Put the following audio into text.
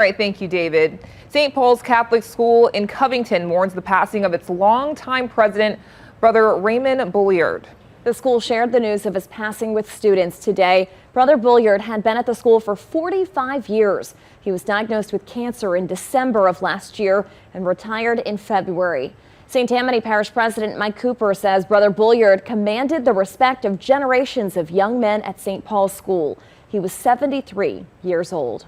All right, thank you, David. St. Paul's Catholic School in Covington mourns the passing of its longtime president, Brother Raymond Bulliard. The school shared the news of his passing with students today. Brother Bulliard had been at the school for 45 years. He was diagnosed with cancer in December of last year and retired in February. St. Tammany Parish President Mike Cooper says Brother Bulliard commanded the respect of generations of young men at St. Paul's School. He was 73 years old.